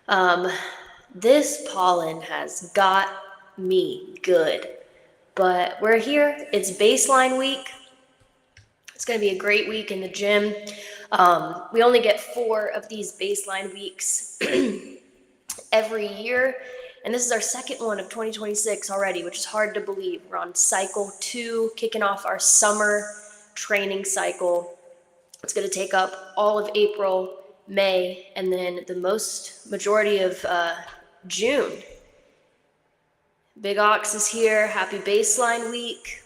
Um, this pollen has got me good, but we're here. It's baseline week. It's going to be a great week in the gym. We only get 4 of these baseline weeks every year, and this is our second one of 2026 already, which is hard to believe. We're on cycle 2, kicking off our summer training cycle. It's going to take up all of April, May, and then the majority of June. Big Ox is here. Happy baseline week.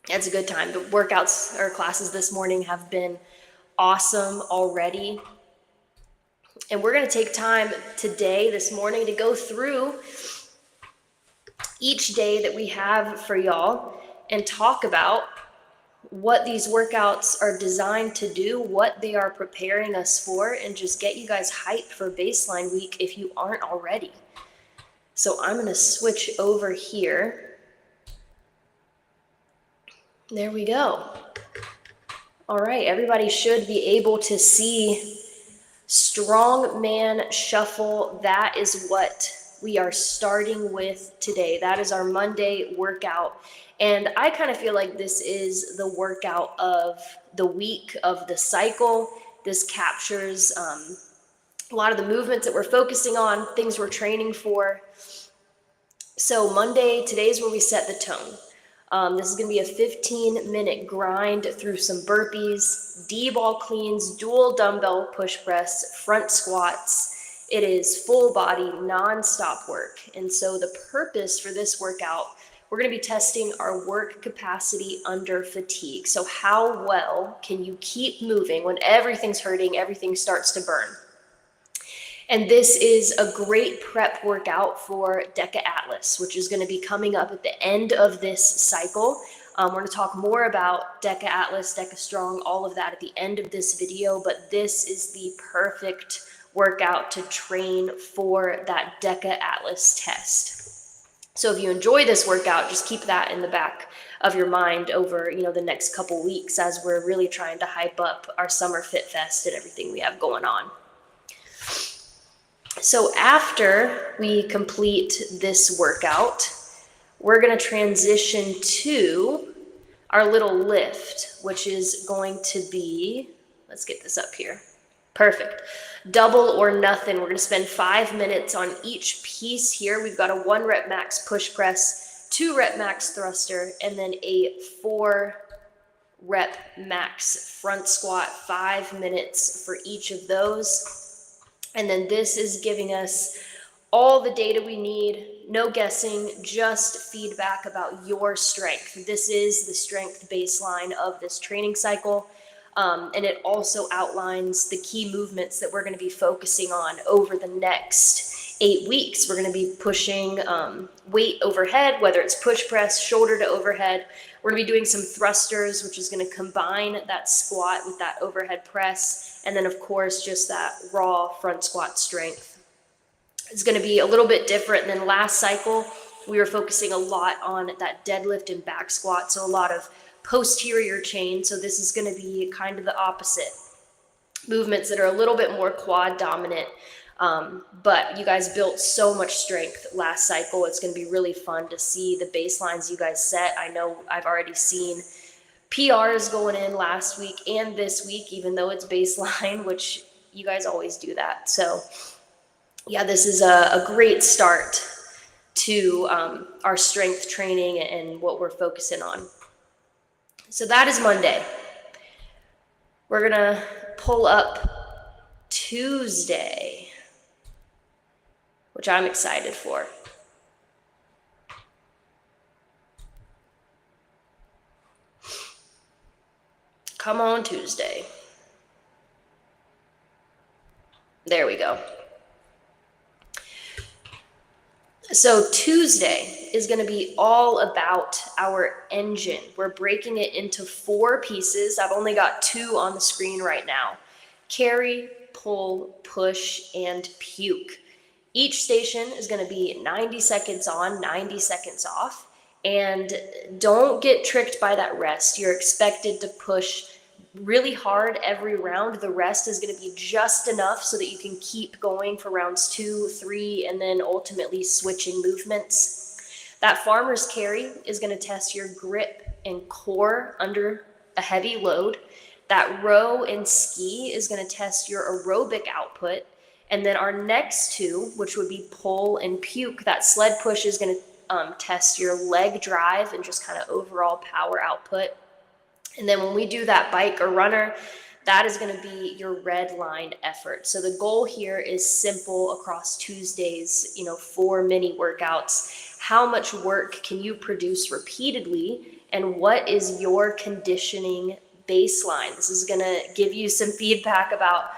It's a good time. The workouts or classes this morning have been awesome already. And we're going to take time this morning, to go through each day that we have for y'all and talk about what these workouts are designed to do, what they are preparing us for, and just get you guys hyped for baseline week if you aren't already. So I'm going to switch over here. There we go. All right, everybody should be able to see strongman shuffle. That is what we are starting with today. That is our Monday workout. And I kind of feel like this is the workout of the week, of the cycle. This captures a lot of the movements that we're focusing on, things we're training for. So Monday, today's where we set the tone. This is going to be a 15-minute grind through some burpees, D-ball cleans, dual dumbbell push press, front squats. It is full body, non-stop work. And so the purpose for this workout, we're going to be testing our work capacity under fatigue. So how well can you keep moving when everything's hurting, everything starts to burn? And this is a great prep workout for DECA Atlas, which is going to be coming up at the end of this cycle. We're going to talk more about DECA Atlas, DECA Strong, all of that at the end of this video, but this is the perfect workout to train for that DECA Atlas test. So if you enjoy this workout, just keep that in the back of your mind over, the next couple weeks as we're really trying to hype up our Summer Fit Fest and everything we have going on. So after we complete this workout, we're going to transition to our little lift, which is going to be, let's get this up here. Perfect. Double or nothing. We're going to spend 5 minutes on each piece here. We've got a 1 rep max push press, 2 rep max thruster, and then a 4 rep max front squat, 5 minutes for each of those. And then this is giving us all the data we need, no guessing, just feedback about your strength. This is the strength baseline of this training cycle. And it also outlines the key movements that we're going to be focusing on over the next 8 weeks. We're going to be pushing weight overhead, whether it's push press, shoulder to overhead. We're going to be doing some thrusters, which is going to combine that squat with that overhead press. And then, of course, just that raw front squat strength. It's going to be a little bit different than last cycle. We were focusing a lot on that deadlift and back squat, so a lot of posterior chain. So this is going to be kind of the opposite. Movements that are a little bit more quad dominant. But you guys built so much strength last cycle. It's going to be really fun to see the baselines you guys set. I know I've already seen PRs going in last week and this week, even though it's baseline, which you guys always do that. So yeah, this is a great start to our strength training and what we're focusing on. So that is Monday. We're going to pull up Tuesday, which I'm excited for. Come on, Tuesday. There we go. So Tuesday is going to be all about our engine. We're breaking it into 4 pieces. I've only got 2 on the screen right now. Carry, pull, push, and puke. Each station is going to be 90 seconds on, 90 seconds off. And don't get tricked by that rest. You're expected to push really hard every round. The rest is going to be just enough so that you can keep going for rounds 2, 3, and then ultimately switching movements. That farmer's carry is going to test your grip and core under a heavy load. That row and ski is going to test your aerobic output. And then our next two, which would be pull and puke, that sled push is going to test your leg drive and just kind of overall power output. And then when we do that bike or runner, that is going to be your red line effort. So the goal here is simple across Tuesdays, 4 mini workouts. How much work can you produce repeatedly, and what is your conditioning baseline? This is going to give you some feedback about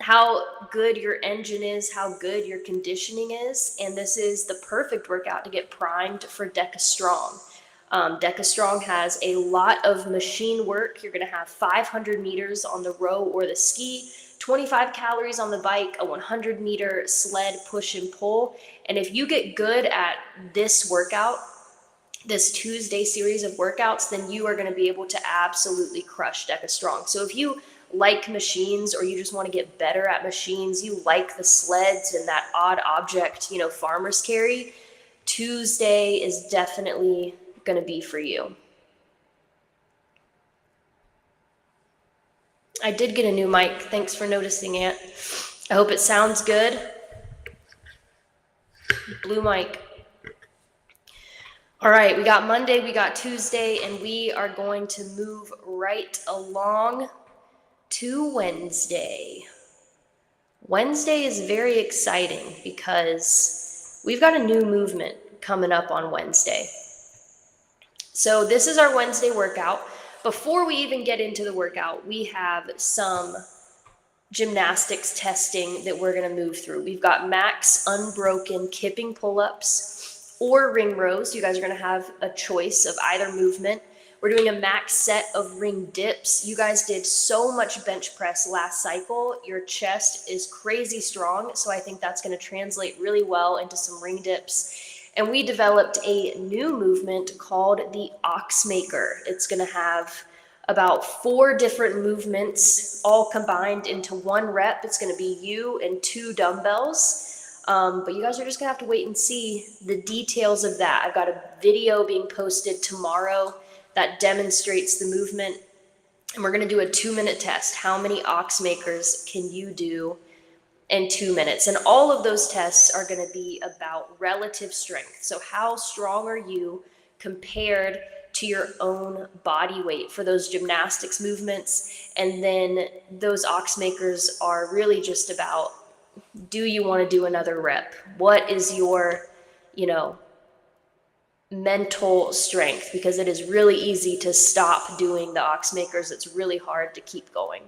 how good your engine is, how good your conditioning is, and this is the perfect workout to get primed for DECA Strong. DECA Strong has a lot of machine work. You're going to have 500 meters on the row or the ski, 25 calories on the bike, a 100-meter sled push and pull. And if you get good at this workout, this Tuesday series of workouts, then you are going to be able to absolutely crush DECA Strong. So if you like machines, or you just want to get better at machines, you like the sleds and that odd object, farmer's carry, Tuesday is definitely going to be for you. I did get a new mic. Thanks for noticing, Aunt. I hope it sounds good. Blue mic. All right, we got Monday, we got Tuesday, and we are going to move right along to Wednesday. Wednesday is very exciting because we've got a new movement coming up on Wednesday. So this is our Wednesday workout. Before we even get into the workout, we have some gymnastics testing that we're going to move through. We've got max unbroken kipping pull-ups or ring rows. You guys are going to have a choice of either movement. We're doing a max set of ring dips. You guys did so much bench press last cycle. Your chest is crazy strong, so I think that's going to translate really well into some ring dips. And we developed a new movement called the Ox Maker. It's going to have about 4 different movements all combined into 1 rep. It's going to be you and 2 dumbbells. But you guys are just going to have to wait and see the details of that. I've got a video being posted tomorrow that demonstrates the movement. And we're going to do a 2-minute test. How many Ox Makers can you do in 2 minutes? And all of those tests are going to be about relative strength. So how strong are you compared to your own body weight for those gymnastics movements? And then those Ox Makers are really just about, do you want to do another rep? What is your, mental strength? Because it is really easy to stop doing the Ox Makers. It's really hard to keep going.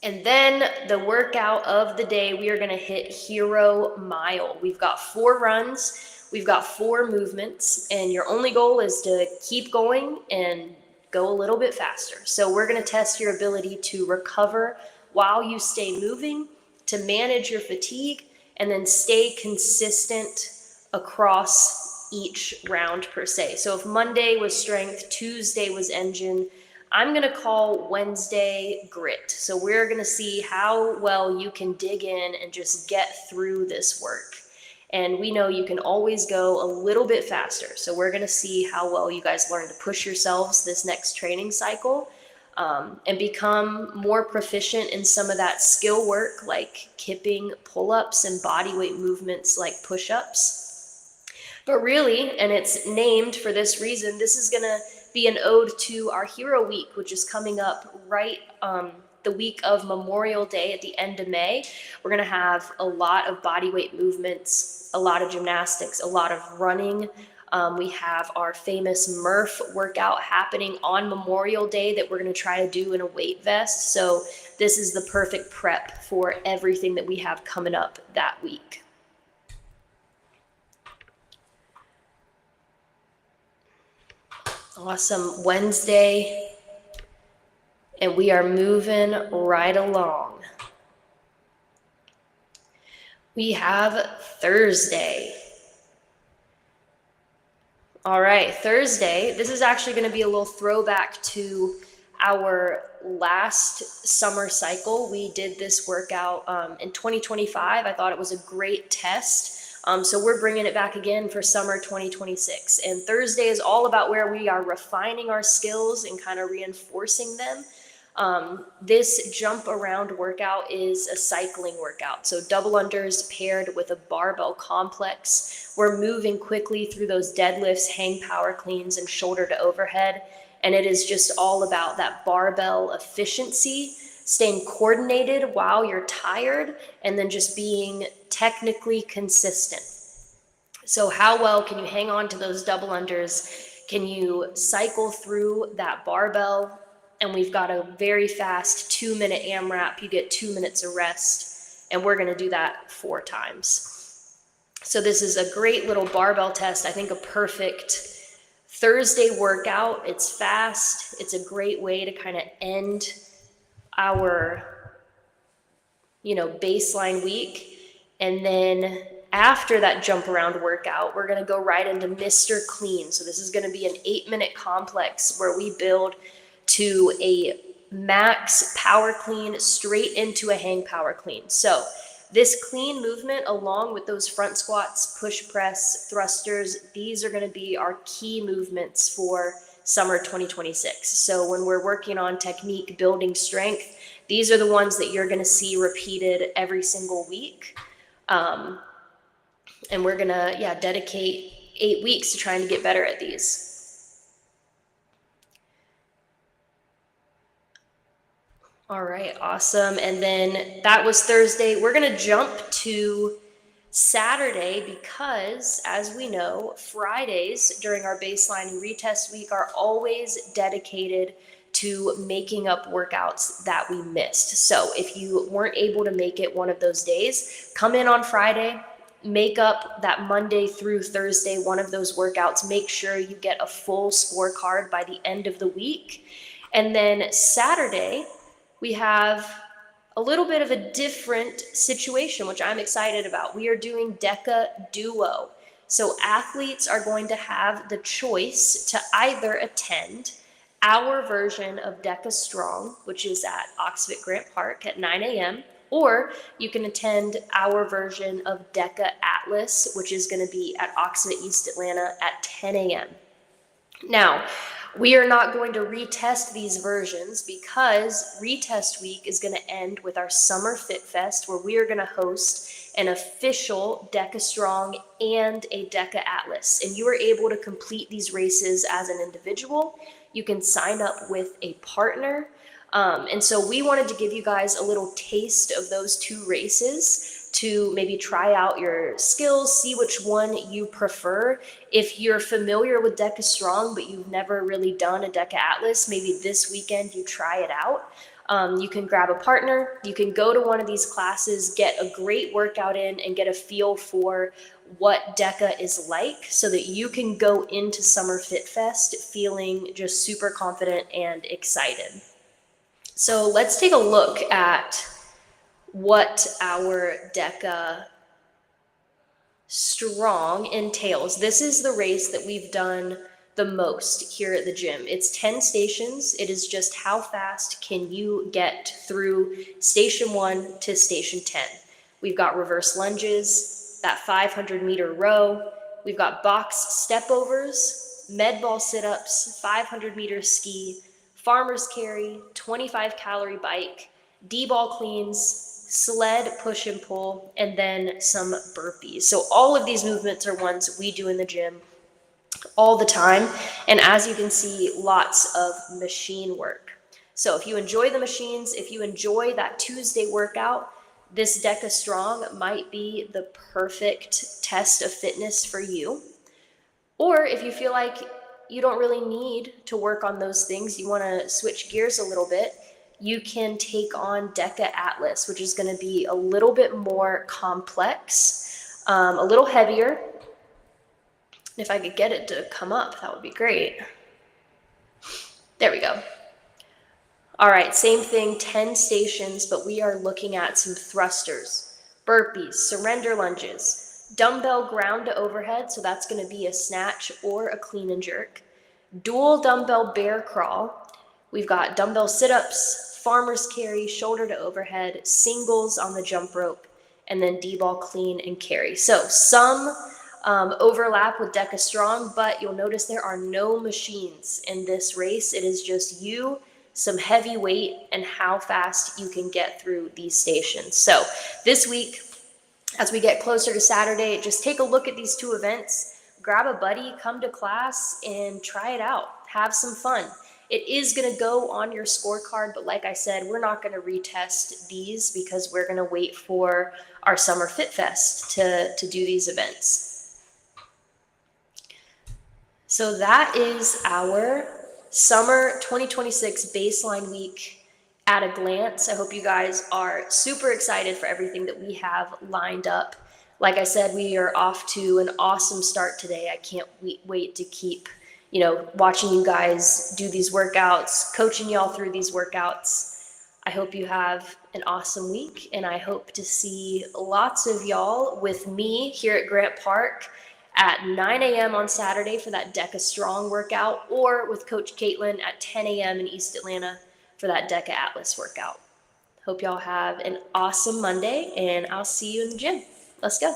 And then the workout of the day, we are going to hit Hero Mile. We've got 4 runs, we've got 4 movements, and your only goal is to keep going and go a little bit faster. So we're going to test your ability to recover while you stay moving, to manage your fatigue, and then stay consistent across each round per se. So if Monday was strength, Tuesday was engine, I'm going to call Wednesday grit. So we're going to see how well you can dig in and just get through this work. And we know you can always go a little bit faster. So we're going to see how well you guys learn to push yourselves this next training cycle, and become more proficient in some of that skill work like kipping, pull-ups, and body weight movements like push-ups. But really, and it's named for this reason, this is going to be an ode to our Hero Week, which is coming up right the week of Memorial Day at the end of May. We're going to have a lot of body weight movements, a lot of gymnastics, a lot of running. We have our famous Murph workout happening on Memorial Day that we're going to try to do in a weight vest. So this is the perfect prep for everything that we have coming up that week. Awesome. Wednesday, and we are moving right along. We have Thursday. All right, Thursday, this is actually going to be a little throwback to our last summer cycle, we did this workout in 2025. I thought it was a great test. So we're bringing it back again for summer 2026. And Thursday is all about where we are refining our skills and kind of reinforcing them. This jump around workout is a cycling workout. So double unders paired with a barbell complex. We're moving quickly through those deadlifts, hang power cleans, and shoulder to overhead. And it is just all about that barbell efficiency, staying coordinated while you're tired, and then just being technically consistent. So how well can you hang on to those double unders? Can you cycle through that barbell? And we've got a very fast 2-minute AMRAP. You get 2 minutes of rest, and we're going to do that 4 times. So this is a great little barbell test. I think a perfect Thursday workout. It's fast. It's a great way to kind of end our, baseline week. And then after that jump around workout, we're going to go right into Mr. Clean. So this is going to be an 8-minute complex where we build to a max power clean straight into a hang power clean. So this clean movement, along with those front squats, push press, thrusters, these are going to be our key movements for summer 2026. So when we're working on technique, building strength, these are the ones that you're going to see repeated every single week. And we're going to, dedicate 8 weeks to trying to get better at these. All right, awesome. And then that was Thursday. We're going to jump to Saturday because, as we know, Fridays during our baseline and retest week are always dedicated to making up workouts that we missed. So if you weren't able to make it one of those days, come in on Friday, make up that Monday through Thursday, one of those workouts. Make sure you get a full scorecard by the end of the week. And then Saturday, we have a little bit of a different situation, which I'm excited about. We are doing DECA Duo. So athletes are going to have the choice to either attend our version of DECA Strong, which is at Oxford Grant Park at 9 a.m., or you can attend our version of DECA Atlas, which is going to be at Oxford East Atlanta at 10 a.m. Now, we are not going to retest these versions because retest week is going to end with our Summer Fit Fest, where we are going to host an official DECA Strong and a DECA Atlas. And you are able to complete these races as an individual. You can sign up with a partner. And so we wanted to give you guys a little taste of those 2 races to maybe try out your skills, see which one you prefer. If you're familiar with DECA Strong, but you've never really done a DECA Atlas, maybe this weekend you try it out. You can grab a partner, you can go to one of these classes, get a great workout in, and get a feel for what DECA is like so that you can go into Summer Fit Fest feeling just super confident and excited. So let's take a look at what our DECA Strong entails. This is the race that we've done the most here at the gym. It's 10 stations. It is just how fast can you get through station 1 to station 10. We've got reverse lunges, that 500-meter row. We've got box step overs, med ball sit-ups, 500-meter ski, farmer's carry, 25-calorie bike, D-ball cleans, sled push and pull, and then some burpees. So all of these movements are ones we do in the gym all the time. And as you can see, lots of machine work. So if you enjoy the machines, if you enjoy that Tuesday workout, this DECA Strong might be the perfect test of fitness for you. Or if you feel like you don't really need to work on those things, you want to switch gears a little bit, you can take on DECA Atlas, which is going to be a little bit more complex, a little heavier. If I could get it to come up, that would be great. There we go. All right, same thing, 10 stations, but we are looking at some thrusters, burpees, surrender lunges, dumbbell ground to overhead, so that's going to be a snatch or a clean and jerk, dual dumbbell bear crawl, We've got dumbbell sit-ups, farmer's carry, shoulder to overhead, singles on the jump rope, and then D-ball clean and carry. So some overlap with DECA Strong, but you'll notice there are no machines in this race. It is just you, some heavy weight, and how fast you can get through these stations. So this week, as we get closer to Saturday, just take a look at these two events, grab a buddy, come to class, and try it out. Have some fun. It is going to go on your scorecard, but like I said, we're not going to retest these because we're going to wait for our Summer Fit Fest to do these events. So that is our Summer 2026 Baseline Week at a glance. I hope you guys are super excited for everything that we have lined up. Like I said, we are off to an awesome start today. I can't wait to keep, watching you guys do these workouts, coaching y'all through these workouts. I hope you have an awesome week, and I hope to see lots of y'all with me here at Grant Park at 9 a.m. on Saturday for that DECA Strong workout, or with Coach Caitlin at 10 a.m. in East Atlanta for that DECA Atlas workout. Hope y'all have an awesome Monday, and I'll see you in the gym. Let's go.